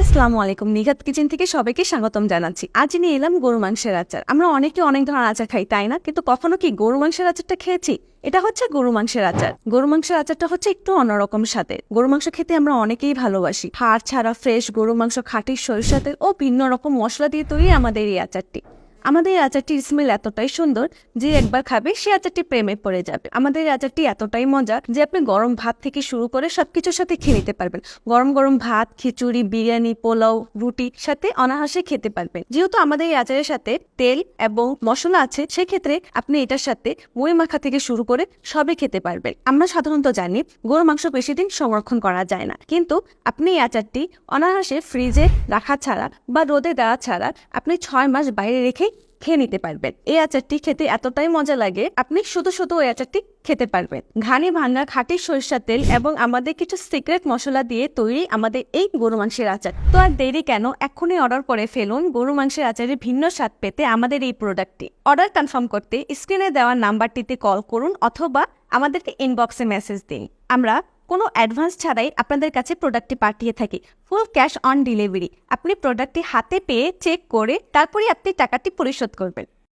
আসসালামু আলাইকুম, নিঘাত কিচেন থেকে সবাইকে স্বাগতম জানাচ্ছি। আজ নিয়ে এলাম গরু মাংসের আচার। আমরা অনেকে অনেক ধরনের আচার খাই, তাই না? কিন্তু কখনো কি গরু মাংসের আচারটা খেয়েছি? এটা হচ্ছে গরু মাংসের আচার। গরু মাংসের আচারটা হচ্ছে একটু অন্যরকম স্বাদের। গরু মাংস খেতে আমরা অনেকেই ভালোবাসি। হাড় ছাড়া ফ্রেশ গরু মাংস, খাঁটি সরিষার তেল ও ভিন্ন রকম মশলা দিয়ে তৈরি আমাদের এই আচারটি। আমাদের এই আচারটির স্মেল এতটাই সুন্দর যে একবার খাবে সে আচারটি প্রেমে পড়ে যাবে। আমাদের এই আচারটি এতটাই মজা যে আপনি গরম ভাত থেকে শুরু করে সবকিছুর সাথে খেয়ে নিতে পারবেন। গরম গরম ভাত, খিচুড়ি, বিরিয়ানি, পোলাও, রুটির সাথে অনায়াসে খেতে পারবেন। যেহেতু আমাদের এই আচারের সাথে তেল এবং মশলা আছে, সেক্ষেত্রে আপনি এটার সাথে মুড়ি মাখা থেকে শুরু করে সবই খেতে পারবেন। আমরা সাধারণত জানি গরু মাংস বেশি দিন সংরক্ষণ করা যায় না, কিন্তু আপনি এই আচারটি অনায়াসে ফ্রিজে রাখা ছাড়া বা রোদে দেওয়া ছাড়া আপনি 6 মাস বাইরে রেখে খেয়ে নিতে পারবেন। এই আচারটি খেতে এতটাই মজা লাগে, আপনি শুধু শুধু ওই আচারটি খেতে পারবেন। ঘানি ভাঙা খাঁটি সরিষার তেল এবং আমাদের কিছু সিক্রেট মশলা দিয়ে তৈরি আমাদের এই গরু মাংসের আচার। তো আর দেরি কেন, এখনই অর্ডার করে ফেলুন। গরু মাংসের আচারের ভিন্ন স্বাদ পেতে আমাদের এই প্রোডাক্টটি অর্ডার কনফার্ম করতে স্ক্রিনে দেওয়া নাম্বারটিতে কল করুন অথবা আমাদেরকে ইনবক্সে মেসেজ দিন। আমরা কোনো অ্যাডভান্স ছাড়াই আপনাদের কাছে প্রোডাক্টটি পাঠিয়ে থাকি। Full cash on delivery. আপনি প্রোডাক্টটি হাতে পেয়ে চেক করে তারপরে আপনি টাকাটি পরিশোধ করবেন।